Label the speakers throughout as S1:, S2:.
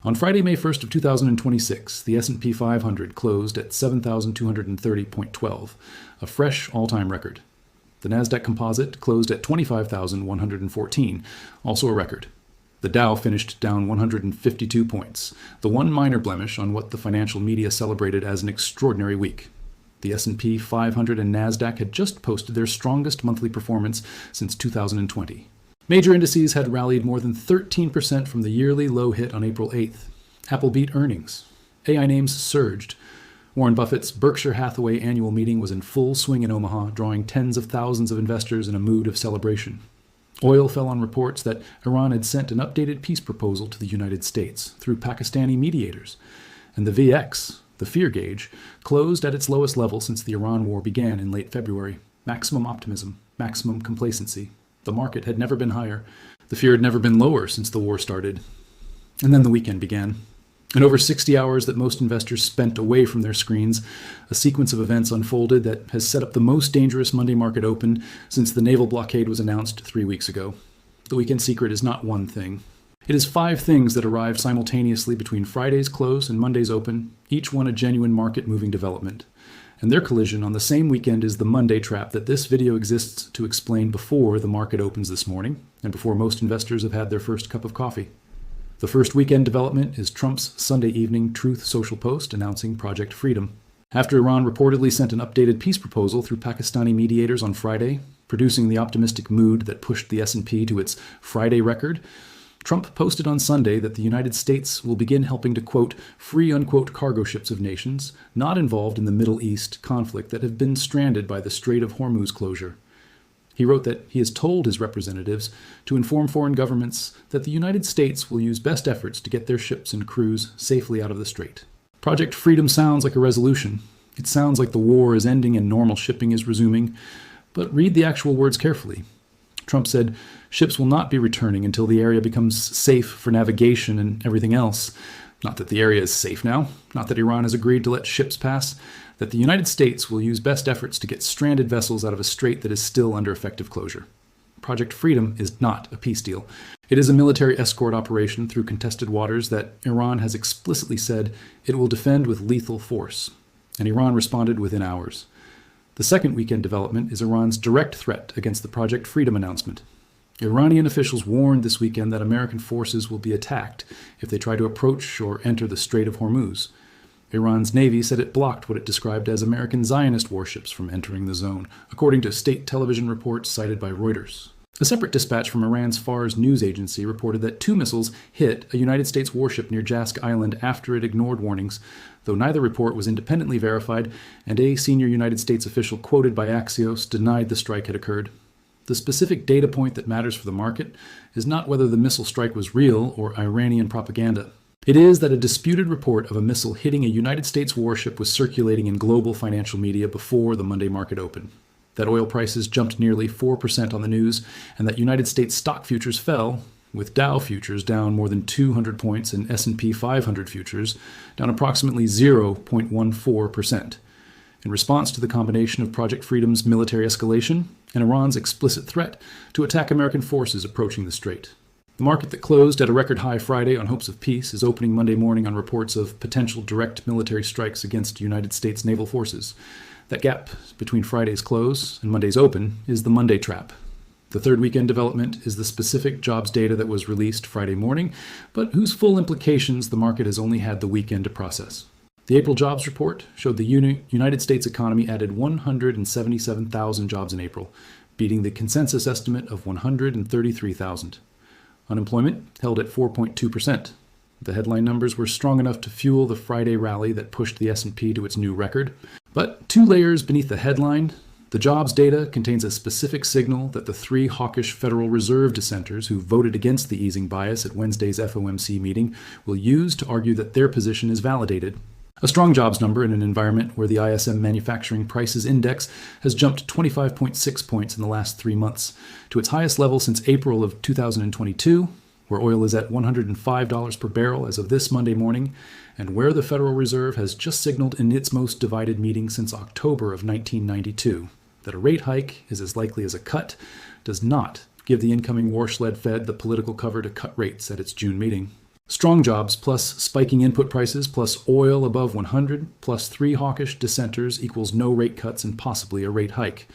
S1: On Friday, May 1st of 2026, the S&P 500 closed at 7,230.12, a fresh all-time record. The Nasdaq Composite closed at 25,114, also a record. The Dow finished down 152 points, the one minor blemish on what the financial media celebrated as an extraordinary week. The S&P 500 and Nasdaq had just posted their strongest monthly performance since 2020. Major indices had rallied more than 13% from the yearly low hit on April 8th. Apple beat earnings. AI names surged. Warren Buffett's Berkshire Hathaway annual meeting was in full swing in Omaha, drawing tens of thousands of investors in a mood of celebration. Oil fell on reports that Iran had sent an updated peace proposal to the United States through Pakistani mediators. And the VX, the fear gauge, closed at its lowest level since the Iran war began in late February. Maximum optimism, maximum complacency. The market had never been higher. The fear had never been lower since the war started. And then the weekend began. In over 60 hours that most investors spent away from their screens, a sequence of events unfolded that has set up the most dangerous Monday market open since the naval blockade was announced 3 weeks ago. The weekend secret is not one thing. It is 5 things that arrived simultaneously between Friday's close and Monday's open, each one a genuine market-moving development. And their collision on the same weekend is the Monday trap that this video exists to explain before the market opens this morning and before most investors have had their first cup of coffee. The first weekend development is Trump's Sunday evening Truth Social post announcing Project Freedom. After Iran reportedly sent an updated peace proposal through Pakistani mediators on Friday, producing the optimistic mood that pushed the S&P to its Friday record, Trump posted on Sunday that the United States will begin helping to, quote, free, unquote, cargo ships of nations not involved in the Middle East conflict that have been stranded by the Strait of Hormuz closure. He wrote that he has told his representatives to inform foreign governments that the United States will use best efforts to get their ships and crews safely out of the strait. Project Freedom sounds like a resolution. It sounds like the war is ending and normal shipping is resuming. But read the actual words carefully. Trump said ships will not be returning until the area becomes safe for navigation and everything else. Not that the area is safe now, not that Iran has agreed to let ships pass, that the United States will use best efforts to get stranded vessels out of a strait that is still under effective closure. Project Freedom is not a peace deal. It is a military escort operation through contested waters that Iran has explicitly said it will defend with lethal force. And Iran responded within hours. The second weekend development is Iran's direct threat against the Project Freedom announcement. Iranian officials warned this weekend that American forces will be attacked if they try to approach or enter the Strait of Hormuz. Iran's Navy said it blocked what it described as American Zionist warships from entering the zone, according to state television reports cited by Reuters. A separate dispatch from Iran's Fars news agency reported that 2 missiles hit a United States warship near Jask Island after it ignored warnings, though neither report was independently verified, and a senior United States official quoted by Axios denied the strike had occurred. The specific data point that matters for the market is not whether the missile strike was real or Iranian propaganda. It is that a disputed report of a missile hitting a United States warship was circulating in global financial media before the Monday market open. That oil prices jumped nearly 4% on the news, and that United States stock futures fell, with Dow futures down more than 200 points and S&P 500 futures down approximately 0.14%. In response to the combination of Project Freedom's military escalation and Iran's explicit threat to attack American forces approaching the strait. The market that closed at a record high Friday on hopes of peace is opening Monday morning on reports of potential direct military strikes against United States naval forces. That gap between Friday's close and Monday's open is the Monday trap. The third weekend development is the specific jobs data that was released Friday morning, but whose full implications the market has only had the weekend to process. The April jobs report showed the United States economy added 177,000 jobs in April, beating the consensus estimate of 133,000. Unemployment held at 4.2%. The headline numbers were strong enough to fuel the Friday rally that pushed the S&P to its new record. But 2 layers beneath the headline, the jobs data contains a specific signal that the 3 hawkish Federal Reserve dissenters who voted against the easing bias at Wednesday's FOMC meeting will use to argue that their position is validated. A strong jobs number in an environment where the ISM Manufacturing Prices Index has jumped 25.6 points in the last 3 months, to its highest level since April of 2022, where oil is at $105 per barrel as of this Monday morning, and where the Federal Reserve has just signaled in its most divided meeting since October of 1992 that a rate hike is as likely as a cut, does not give the incoming Warsh-led Fed the political cover to cut rates at its June meeting. Strong jobs plus spiking input prices plus oil above 100 plus 3 hawkish dissenters equals no rate cuts and possibly a rate hike.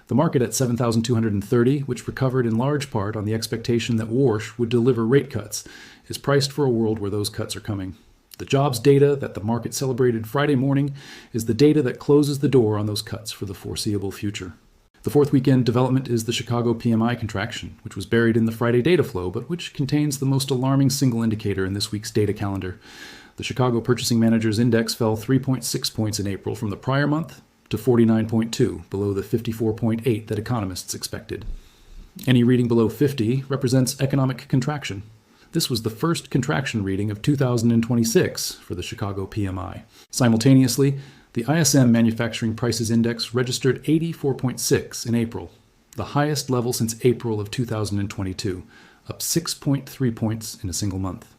S1: The market at 7,230, which recovered in large part on the expectation that Warsh would deliver rate cuts, is priced for a world where those cuts are coming. The jobs data that the market celebrated Friday morning is the data that closes the door on those cuts for the foreseeable future. The fourth weekend development is the Chicago PMI contraction, which was buried in the Friday data flow, but which contains the most alarming single indicator in this week's data calendar. The Chicago Purchasing Managers Index fell 3.6 points in April from the prior month to 49.2, below the 54.8 that economists expected. Any reading below 50 represents economic contraction. This was the first contraction reading of 2026 for the Chicago PMI. Simultaneously, the ISM Manufacturing Prices Index registered 84.6 in April, the highest level since April of 2022, up 6.3 points in a single month.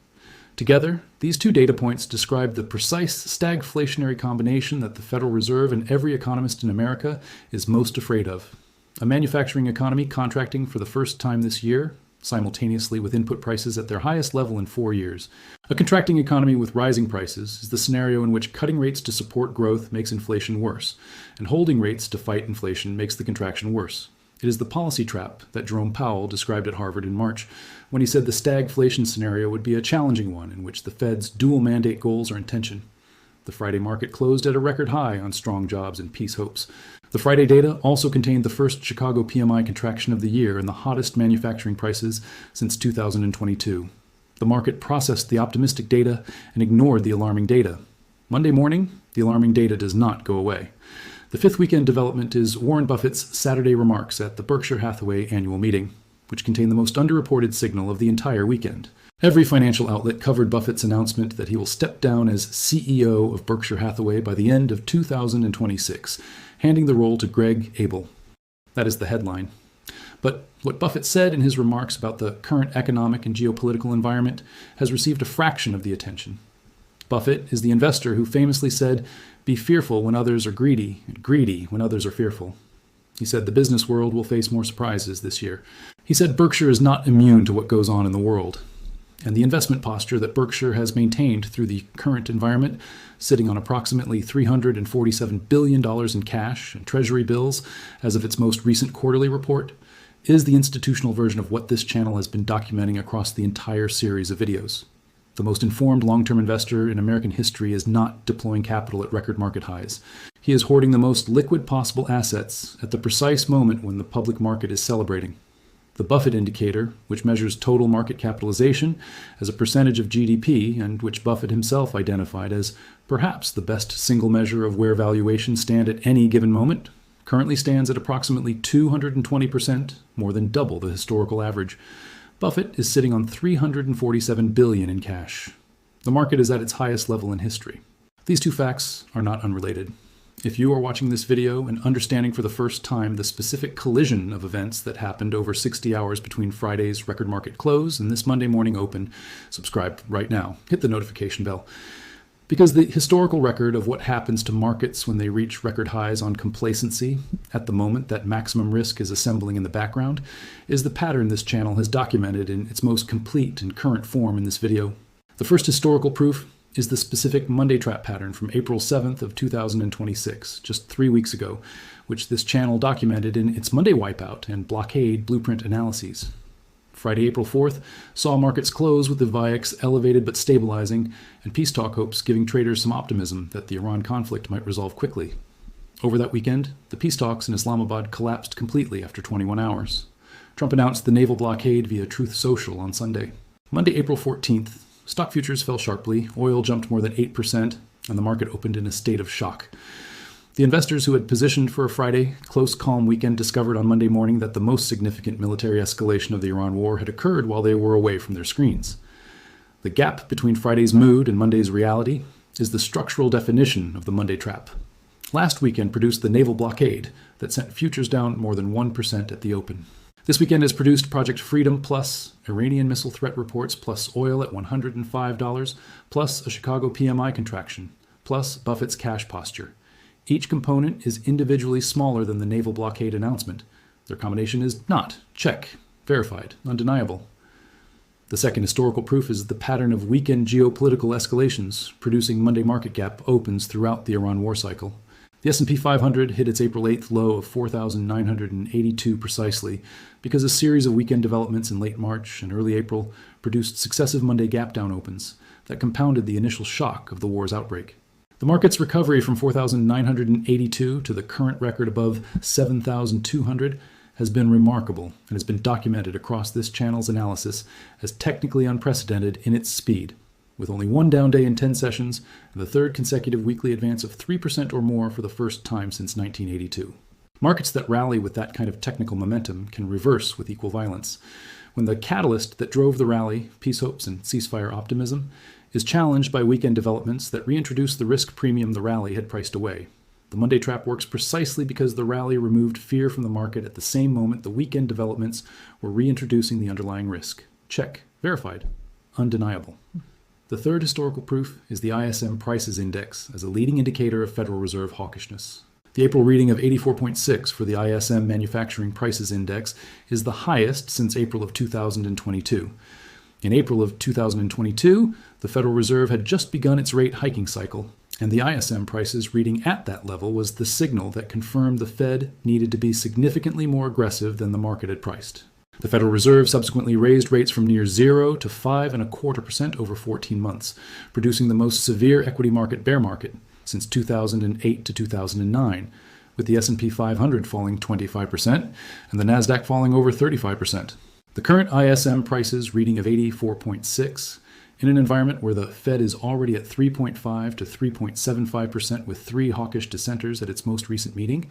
S1: Together, these two data points describe the precise stagflationary combination that the Federal Reserve and every economist in America is most afraid of. A manufacturing economy contracting for the first time this year, simultaneously with input prices at their highest level in 4 years. A contracting economy with rising prices is the scenario in which cutting rates to support growth makes inflation worse, and holding rates to fight inflation makes the contraction worse. It is the policy trap that Jerome Powell described at Harvard in March, when he said the stagflation scenario would be a challenging one in which the Fed's dual mandate goals are in tension. The Friday market closed at a record high on strong jobs and peace hopes. The Friday data also contained the first Chicago PMI contraction of the year and the hottest manufacturing prices since 2022. The market processed the optimistic data and ignored the alarming data. Monday morning, the alarming data does not go away. The fifth weekend development is Warren Buffett's Saturday remarks at the Berkshire Hathaway annual meeting, which contain the most underreported signal of the entire weekend. Every financial outlet covered Buffett's announcement that he will step down as CEO of Berkshire Hathaway by the end of 2026, handing the role to Greg Abel. That is the headline. But what Buffett said in his remarks about the current economic and geopolitical environment has received a fraction of the attention. Buffett is the investor who famously said, "Be fearful when others are greedy, and greedy when others are fearful." He said the business world will face more surprises this year. He said Berkshire is not immune to what goes on in the world. And the investment posture that Berkshire has maintained through the current environment, sitting on approximately $347 billion in cash and treasury bills as of its most recent quarterly report, is the institutional version of what this channel has been documenting across the entire series of videos. The most informed long-term investor in American history is not deploying capital at record market highs. He is hoarding the most liquid possible assets at the precise moment when the public market is celebrating. The Buffett indicator, which measures total market capitalization as a percentage of GDP and which Buffett himself identified as perhaps the best single measure of where valuations stand at any given moment, currently stands at approximately 220%, more than double the historical average. Buffett is sitting on $347 billion in cash. The market is at its highest level in history. These two facts are not unrelated. If you are watching this video and understanding for the first time the specific collision of events that happened over 60 hours between Friday's record market close and this Monday morning open, subscribe right now. Hit the notification bell. Because the historical record of what happens to markets when they reach record highs on complacency at the moment that maximum risk is assembling in the background is the pattern this channel has documented in its most complete and current form in this video. The first historical proof is the specific Monday trap pattern from April 7th of 2026, just 3 weeks ago, which this channel documented in its Monday wipeout and blockade blueprint analyses. Friday, April 4th, saw markets close with the VIX elevated but stabilizing, and peace talk hopes giving traders some optimism that the Iran conflict might resolve quickly. Over that weekend, the peace talks in Islamabad collapsed completely after 21 hours. Trump announced the naval blockade via Truth Social on Sunday. Monday, April 14th, stock futures fell sharply, oil jumped more than 8%, and the market opened in a state of shock. The investors who had positioned for a Friday, close calm weekend discovered on Monday morning that the most significant military escalation of the Iran war had occurred while they were away from their screens. The gap between Friday's mood and Monday's reality is the structural definition of the Monday trap. Last weekend produced the naval blockade that sent futures down more than 1% at the open. This weekend has produced Project Freedom plus Iranian missile threat reports plus oil at $105 plus a Chicago PMI contraction plus Buffett's cash posture. Each component is individually smaller than the naval blockade announcement. Their combination is not, check, verified, undeniable. The second historical proof is the pattern of weekend geopolitical escalations, producing Monday market gap opens throughout the Iran war cycle. The S&P 500 hit its April 8th low of 4,982 precisely because a series of weekend developments in late March and early April produced successive Monday gap down opens that compounded the initial shock of the war's outbreak. The market's recovery from 4,982 to the current record above 7,200 has been remarkable and has been documented across this channel's analysis as technically unprecedented in its speed, with only one down day in 10 sessions and the third consecutive weekly advance of 3% or more for the first time since 1982. Markets that rally with that kind of technical momentum can reverse with equal violence. When the catalyst that drove the rally, peace hopes and ceasefire optimism, is challenged by weekend developments that reintroduce the risk premium the rally had priced away. The Monday trap works precisely because the rally removed fear from the market at the same moment the weekend developments were reintroducing the underlying risk. Check. Verified. Undeniable. The third historical proof is the ISM Prices Index as a leading indicator of Federal Reserve hawkishness. The April reading of 84.6 for the ISM Manufacturing Prices Index is the highest since April of 2022. In April of 2022, the Federal Reserve had just begun its rate hiking cycle, and the ISM prices reading at that level was the signal that confirmed the Fed needed to be significantly more aggressive than the market had priced. The Federal Reserve subsequently raised rates from near 0 to 5.25% over 14 months, producing the most severe equity market bear market since 2008 to 2009, with the S&P 500 falling 25% and the Nasdaq falling over 35%. The current ISM prices reading of 84.6 in an environment where the Fed is already at 3.5 to 3.75% with 3 hawkish dissenters at its most recent meeting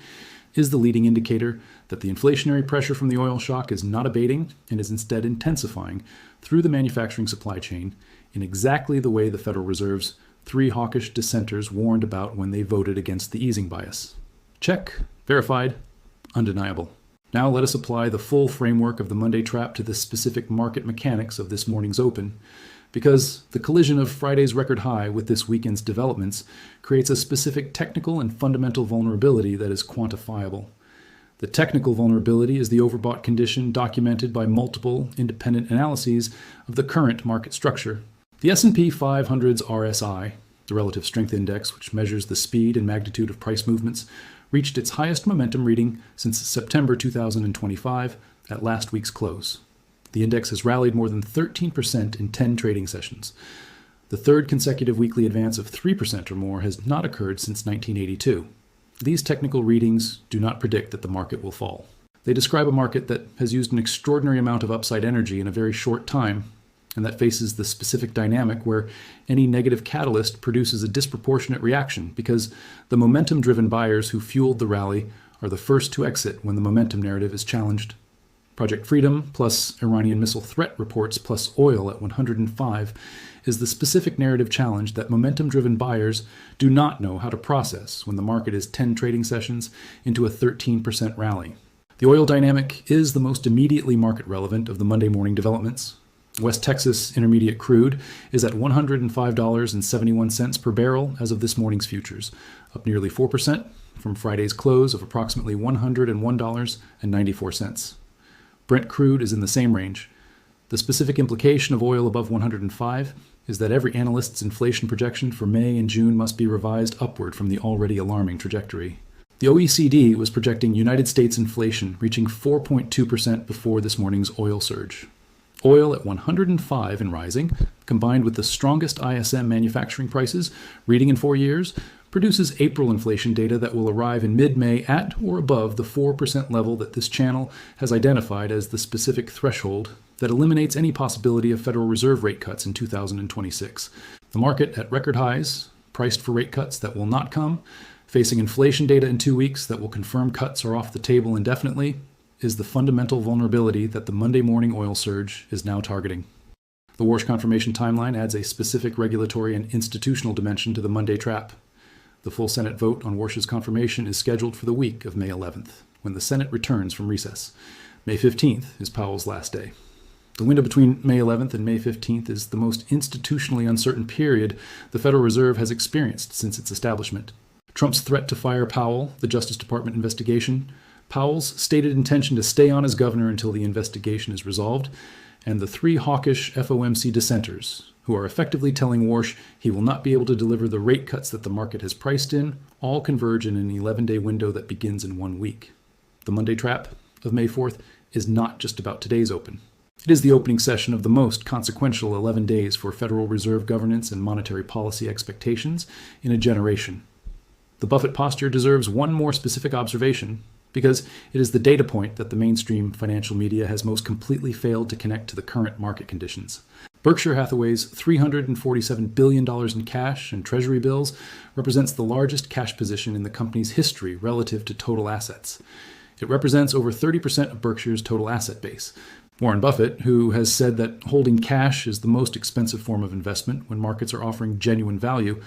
S1: is the leading indicator that the inflationary pressure from the oil shock is not abating and is instead intensifying through the manufacturing supply chain in exactly the way the Federal Reserve's 3 hawkish dissenters warned about when they voted against the easing bias. Check. Verified. Undeniable. Now let us apply the full framework of the Monday trap to the specific market mechanics of this morning's open, because the collision of Friday's record high with this weekend's developments creates a specific technical and fundamental vulnerability that is quantifiable. The technical vulnerability is the overbought condition documented by multiple independent analyses of the current market structure. The S&P 500's RSI, the relative strength index which measures the speed and magnitude of price movements, reached its highest momentum reading since September 2025 at last week's close. The index has rallied more than 13% in 10 trading sessions. The third consecutive weekly advance of 3% or more has not occurred since 1982. These technical readings do not predict that the market will fall. They describe a market that has used an extraordinary amount of upside energy in a very short time, and that faces the specific dynamic where any negative catalyst produces a disproportionate reaction because the momentum-driven buyers who fueled the rally are the first to exit when the momentum narrative is challenged. Project Freedom plus Iranian missile threat reports plus oil at 105 is the specific narrative challenge that momentum-driven buyers do not know how to process when the market is 10 trading sessions into a 13% rally. The oil dynamic is the most immediately market relevant of the Monday morning developments. West Texas Intermediate crude is at $105.71 per barrel as of this morning's futures, up nearly 4% from Friday's close of approximately $101.94. Brent crude is in the same range. The specific implication of oil above 105 is that every analyst's inflation projection for May and June must be revised upward from the already alarming trajectory. The OECD was projecting United States inflation reaching 4.2% before this morning's oil surge. Oil at 105 and rising, combined with the strongest ISM manufacturing prices reading in 4 years, produces April inflation data that will arrive in mid-May at or above the 4% level that this channel has identified as the specific threshold that eliminates any possibility of Federal Reserve rate cuts in 2026. The market at record highs, priced for rate cuts that will not come, facing inflation data in 2 weeks that will confirm cuts are off the table indefinitely, is the fundamental vulnerability that the Monday morning oil surge is now targeting. The Warsh confirmation timeline adds a specific regulatory and institutional dimension to the Monday trap. The full Senate vote on Warsh's confirmation is scheduled for the week of May 11th, when the Senate returns from recess. May 15th is Powell's last day. The window between May 11th and May 15th is the most institutionally uncertain period the Federal Reserve has experienced since its establishment. Trump's threat to fire Powell, the Justice Department investigation, Powell's stated intention to stay on as governor until the investigation is resolved, and the three hawkish FOMC dissenters, who are effectively telling Warsh he will not be able to deliver the rate cuts that the market has priced in, all converge in an 11-day window that begins in 1 week. The Monday trap of May 4th is not just about today's open. It is the opening session of the most consequential 11 days for Federal Reserve governance and monetary policy expectations in a generation. The Buffett posture deserves one more specific observation, because it is the data point that the mainstream financial media has most completely failed to connect to the current market conditions. Berkshire Hathaway's $347 billion in cash and treasury bills represents the largest cash position in the company's history relative to total assets. It represents over 30% of Berkshire's total asset base. Warren Buffett, who has said that holding cash is the most expensive form of investment when markets are offering genuine value,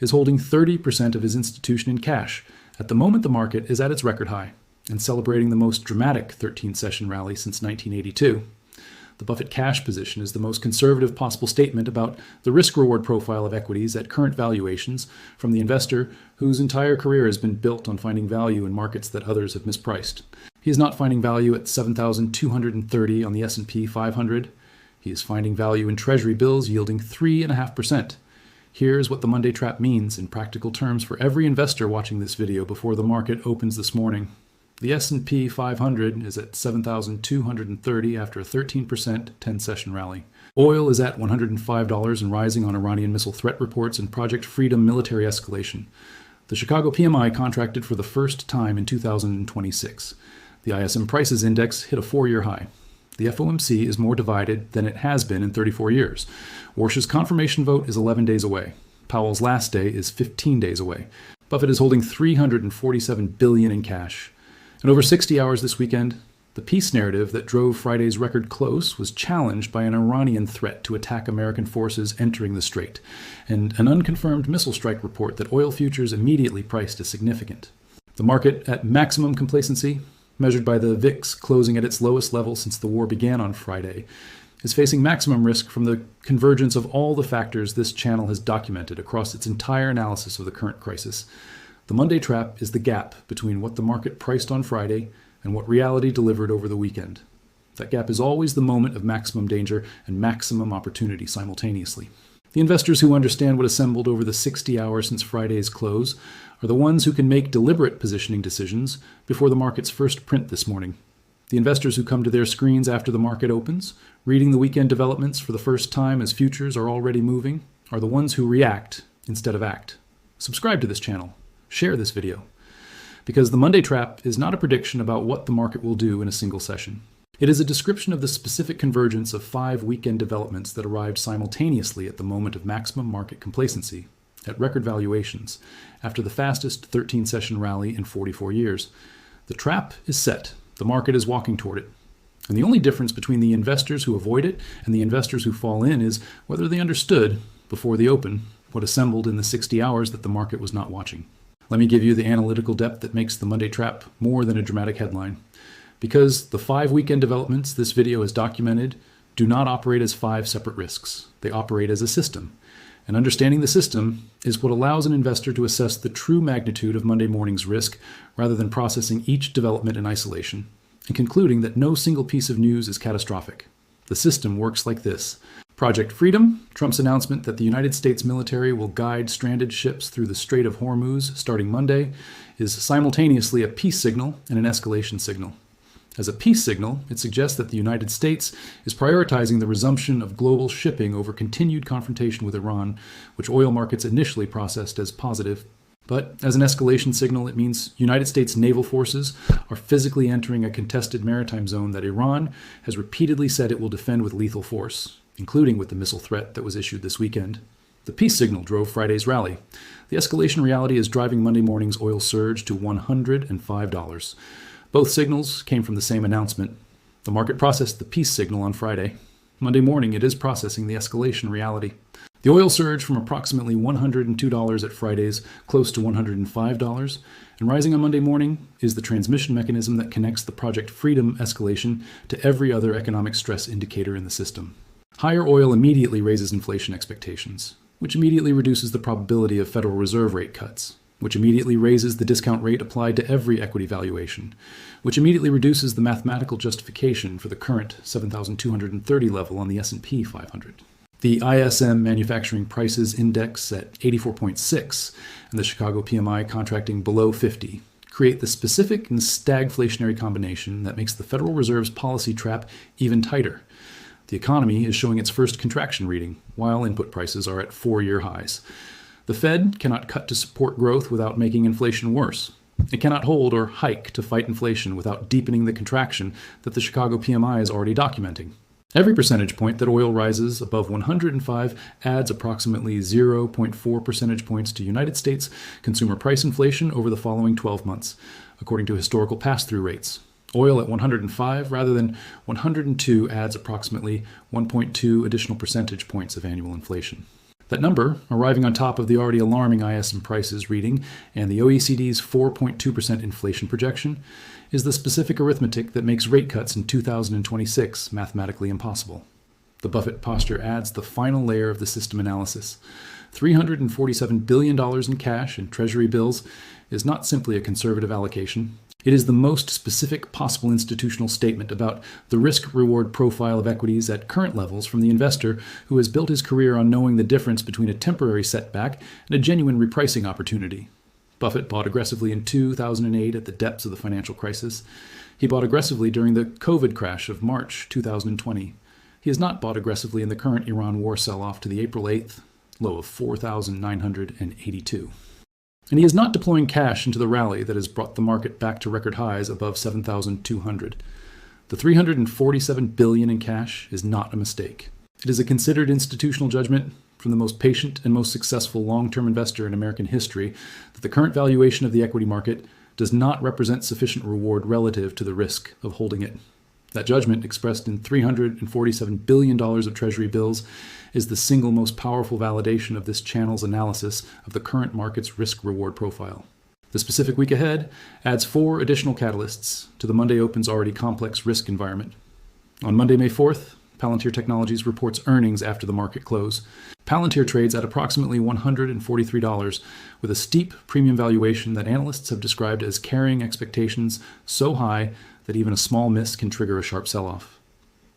S1: is holding 30% of his institution in cash at the moment the market is at its record high and celebrating the most dramatic 13-session rally since 1982. The Buffett cash position is the most conservative possible statement about the risk-reward profile of equities at current valuations from the investor whose entire career has been built on finding value in markets that others have mispriced. He is not finding value at 7,230 on the S&P 500. He is finding value in treasury bills yielding 3.5%. Here's what the Monday trap means in practical terms for every investor watching this video before the market opens this morning. The S&P 500 is at 7,230 after a 13% 10-session rally. Oil is at $105 and rising on Iranian missile threat reports and Project Freedom military escalation. The Chicago PMI contracted for the first time in 2026. The ISM Prices Index hit a 4-year high. The FOMC is more divided than it has been in 34 years. Warsh's confirmation vote is 11 days away. Powell's last day is 15 days away. Buffett is holding $347 billion in cash. And over 60 hours this weekend, the peace narrative that drove Friday's record close was challenged by an Iranian threat to attack American forces entering the strait, and an unconfirmed missile strike report that oil futures immediately priced as significant. The market at maximum complacency, measured by the VIX closing at its lowest level since the war began on Friday, is facing maximum risk from the convergence of all the factors this channel has documented across its entire analysis of the current crisis. The Monday trap is the gap between what the market priced on Friday and what reality delivered over the weekend. That gap is always the moment of maximum danger and maximum opportunity simultaneously. The investors who understand what assembled over the 60 hours since Friday's close are the ones who can make deliberate positioning decisions before the market's first print this morning. The investors who come to their screens after the market opens, reading the weekend developments for the first time as futures are already moving, are the ones who react instead of act. Subscribe to this channel. Share this video. Because the Monday trap is not a prediction about what the market will do in a single session. It is a description of the specific convergence of 5 weekend developments that arrived simultaneously at the moment of maximum market complacency, at record valuations, after the fastest 13-session rally in 44 years. The trap is set. The market is walking toward it. And the only difference between the investors who avoid it and the investors who fall in is whether they understood, before the open, what assembled in the 60 hours that the market was not watching. Let me give you the analytical depth that makes the Monday trap more than a dramatic headline. Because the 5 weekend developments this video has documented do not operate as 5 separate risks. They operate as a system. And understanding the system is what allows an investor to assess the true magnitude of Monday morning's risk rather than processing each development in isolation and concluding that no single piece of news is catastrophic. The system works like this. Project Freedom, Trump's announcement that the United States military will guide stranded ships through the Strait of Hormuz starting Monday, is simultaneously a peace signal and an escalation signal. As a peace signal, it suggests that the United States is prioritizing the resumption of global shipping over continued confrontation with Iran, which oil markets initially processed as positive. But as an escalation signal, it means United States naval forces are physically entering a contested maritime zone that Iran has repeatedly said it will defend with lethal force, including with the missile threat that was issued this weekend. The peace signal drove Friday's rally. The escalation reality is driving Monday morning's oil surge to $105. Both signals came from the same announcement. The market processed the peace signal on Friday. Monday morning, it is processing the escalation reality. The oil surge from approximately $102 at Friday's close to $105, and rising on Monday morning is the transmission mechanism that connects the Project Freedom escalation to every other economic stress indicator in the system. Higher oil immediately raises inflation expectations, which immediately reduces the probability of Federal Reserve rate cuts, which immediately raises the discount rate applied to every equity valuation, which immediately reduces the mathematical justification for the current 7,230 level on the S&P 500. The ISM Manufacturing Prices Index at 84.6 and the Chicago PMI contracting below 50 create the specific and stagflationary combination that makes the Federal Reserve's policy trap even tighter. The economy is showing its first contraction reading, while input prices are at 4-year highs. The Fed cannot cut to support growth without making inflation worse. It cannot hold or hike to fight inflation without deepening the contraction that the Chicago PMI is already documenting. Every percentage point that oil rises above 105 adds approximately 0.4 percentage points to United States consumer price inflation over the following 12 months, according to historical pass-through rates. Oil at 105 rather than 102 adds approximately 1.2 additional percentage points of annual inflation. That number, arriving on top of the already alarming ISM prices reading and the OECD's 4.2% inflation projection, is the specific arithmetic that makes rate cuts in 2026 mathematically impossible. The Buffett posture adds the final layer of the system analysis. $347 billion in cash and Treasury bills is not simply a conservative allocation. It is the most specific possible institutional statement about the risk-reward profile of equities at current levels from the investor who has built his career on knowing the difference between a temporary setback and a genuine repricing opportunity. Buffett bought aggressively in 2008 at the depths of the financial crisis. He bought aggressively during the COVID crash of March 2020. He has not bought aggressively in the current Iran war sell-off to the April 8th low of 4,982. And he is not deploying cash into the rally that has brought the market back to record highs above 7,200. The $347 billion in cash is not a mistake. It is a considered institutional judgment from the most patient and most successful long-term investor in American history that the current valuation of the equity market does not represent sufficient reward relative to the risk of holding it. That judgment, expressed in $347 billion of Treasury bills, is the single most powerful validation of this channel's analysis of the current market's risk-reward profile. The specific week ahead adds 4 additional catalysts to the Monday Open's already complex risk environment. On Monday, May 4th, Palantir Technologies reports earnings after the market close. Palantir trades at approximately $143, with a steep premium valuation that analysts have described as carrying expectations so high that even a small miss can trigger a sharp sell-off.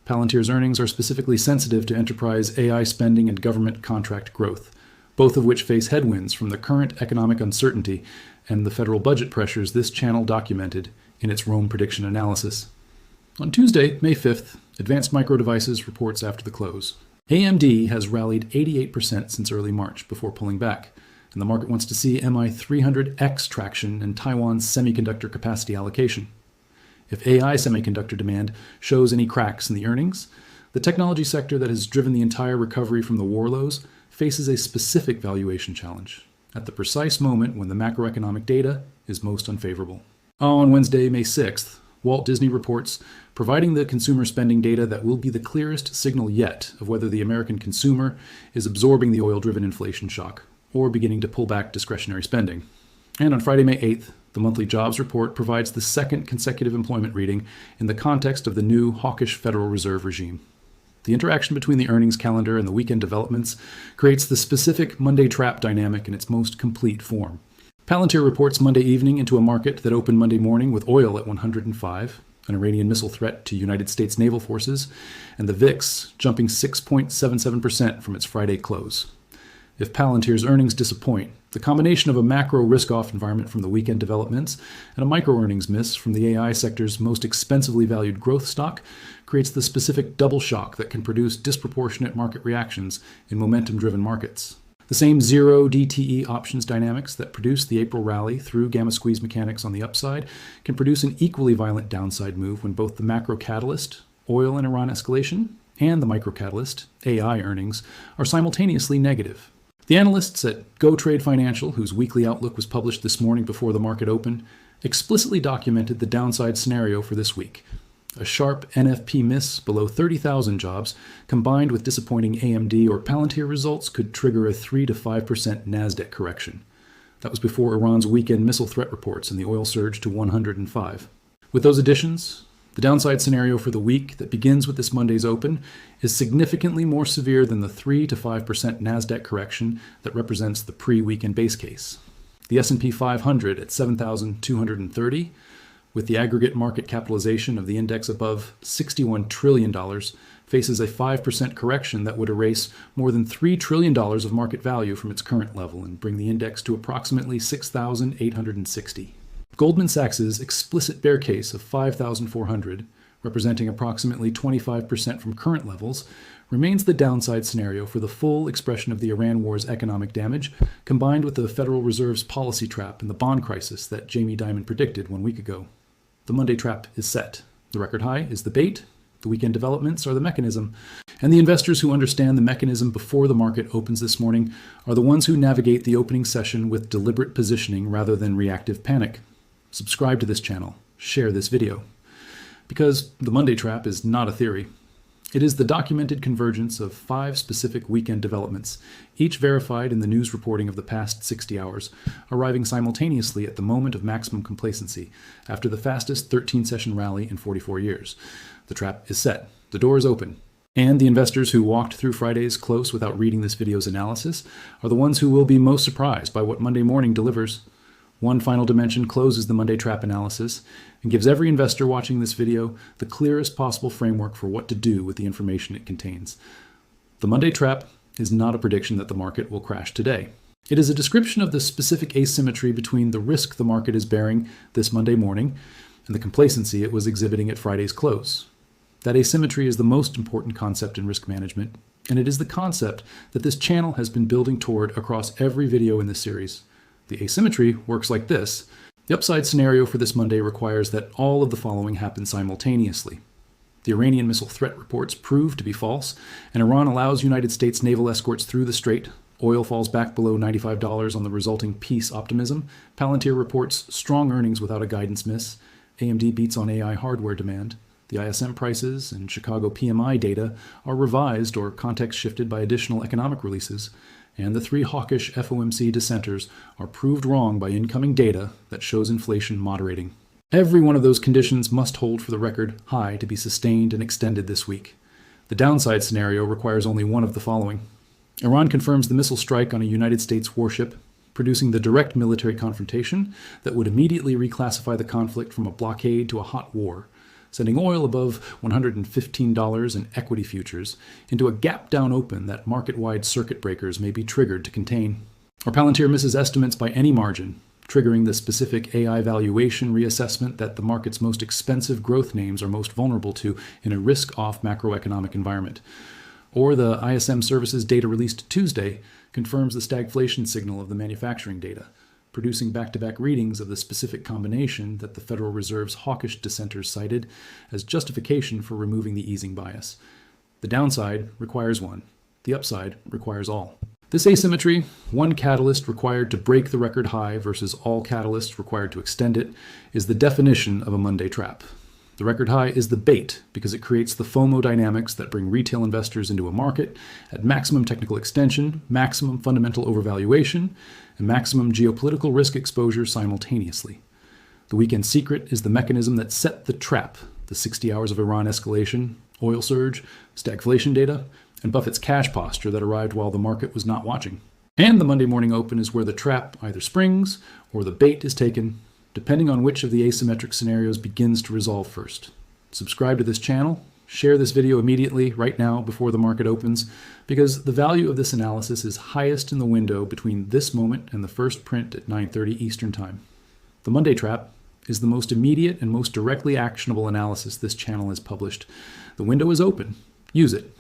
S1: Palantir's earnings are specifically sensitive to enterprise AI spending and government contract growth, both of which face headwinds from the current economic uncertainty and the federal budget pressures this channel documented in its Rome prediction analysis. On Tuesday, May 5th, Advanced Micro Devices reports after the close. AMD has rallied 88% since early March before pulling back, and the market wants to see MI300X traction and Taiwan's semiconductor capacity allocation. If AI semiconductor demand shows any cracks in the earnings, the technology sector that has driven the entire recovery from the war lows faces a specific valuation challenge at the precise moment when the macroeconomic data is most unfavorable. On Wednesday, May 6th, Walt Disney reports, providing the consumer spending data that will be the clearest signal yet of whether the American consumer is absorbing the oil-driven inflation shock or beginning to pull back discretionary spending. And on Friday, May 8th, the monthly jobs report provides the second consecutive employment reading in the context of the new hawkish Federal Reserve regime. The interaction between the earnings calendar and the weekend developments creates the specific Monday trap dynamic in its most complete form. Palantir reports Monday evening into a market that opened Monday morning with oil at 105, an Iranian missile threat to United States naval forces, and the VIX jumping 6.77% from its Friday close. If Palantir's earnings disappoint, the combination of a macro risk-off environment from the weekend developments and a micro-earnings miss from the AI sector's most expensively valued growth stock creates the specific double shock that can produce disproportionate market reactions in momentum-driven markets. The same zero DTE options dynamics that produced the April rally through gamma squeeze mechanics on the upside can produce an equally violent downside move when both the macro catalyst, oil and Iran escalation, and the micro catalyst, AI earnings, are simultaneously negative. The analysts at Go Trade Financial, whose weekly outlook was published this morning before the market opened, explicitly documented the downside scenario for this week. A sharp NFP miss below 30,000 jobs, combined with disappointing AMD or Palantir results, could trigger a 3 to 5% Nasdaq correction. That was before Iran's weekend missile threat reports and the oil surge to 105. With those additions, the downside scenario for the week that begins with this Monday's open is significantly more severe than the 3 to 5% Nasdaq correction that represents the pre-weekend base case. The S&P 500 at 7,230, with the aggregate market capitalization of the index above $61 trillion, faces a 5% correction that would erase more than $3 trillion of market value from its current level and bring the index to approximately 6,860. Goldman Sachs's explicit bear case of 5,400, representing approximately 25% from current levels, remains the downside scenario for the full expression of the Iran war's economic damage, combined with the Federal Reserve's policy trap and the bond crisis that Jamie Dimon predicted 1 week ago. The Monday trap is set. The record high is the bait, the weekend developments are the mechanism, and the investors who understand the mechanism before the market opens this morning are the ones who navigate the opening session with deliberate positioning rather than reactive panic. Subscribe to this channel, share this video. Because the Monday trap is not a theory. It is the documented convergence of 5 specific weekend developments, each verified in the news reporting of the past 60 hours, arriving simultaneously at the moment of maximum complacency, after the fastest 13-session rally in 44 years. The trap is set. The door is open. And the investors who walked through Friday's close without reading this video's analysis are the ones who will be most surprised by what Monday morning delivers. One final dimension closes the Monday trap analysis and gives every investor watching this video the clearest possible framework for what to do with the information it contains. The Monday trap is not a prediction that the market will crash today. It is a description of the specific asymmetry between the risk the market is bearing this Monday morning and the complacency it was exhibiting at Friday's close. That asymmetry is the most important concept in risk management, and it is the concept that this channel has been building toward across every video in this series. The asymmetry works like this. The upside scenario for this Monday requires that all of the following happen simultaneously. The Iranian missile threat reports prove to be false, and Iran allows United States naval escorts through the strait. Oil falls back below $95 on the resulting peace optimism. Palantir reports strong earnings without a guidance miss. AMD beats on AI hardware demand. The ISM prices and Chicago PMI data are revised or context shifted by additional economic releases. And the 3 hawkish FOMC dissenters are proved wrong by incoming data that shows inflation moderating. Every one of those conditions must hold for the record high to be sustained and extended this week. The downside scenario requires only one of the following. Iran confirms the missile strike on a United States warship, producing the direct military confrontation that would immediately reclassify the conflict from a blockade to a hot war, sending oil above $115 in equity futures into a gap-down open that market-wide circuit breakers may be triggered to contain. Or Palantir misses estimates by any margin, triggering the specific AI valuation reassessment that the market's most expensive growth names are most vulnerable to in a risk-off macroeconomic environment. Or the ISM services data released Tuesday confirms the stagflation signal of the manufacturing data, producing back-to-back readings of the specific combination that the Federal Reserve's hawkish dissenters cited as justification for removing the easing bias. The downside requires one. The upside requires all. This asymmetry, one catalyst required to break the record high versus all catalysts required to extend it, is the definition of a Monday trap. The record high is the bait because it creates the FOMO dynamics that bring retail investors into a market at maximum technical extension, maximum fundamental overvaluation, and maximum geopolitical risk exposure simultaneously. The weekend secret is the mechanism that set the trap, the 60 hours of Iran escalation, oil surge, stagflation data, and Buffett's cash posture that arrived while the market was not watching. And the Monday morning open is where the trap either springs or the bait is taken, depending on which of the asymmetric scenarios begins to resolve first. Subscribe to this channel, share this video immediately, right now, before the market opens, because the value of this analysis is highest in the window between this moment and the first print at 9:30 Eastern Time. The Monday trap is the most immediate and most directly actionable analysis this channel has published. The window is open. Use it.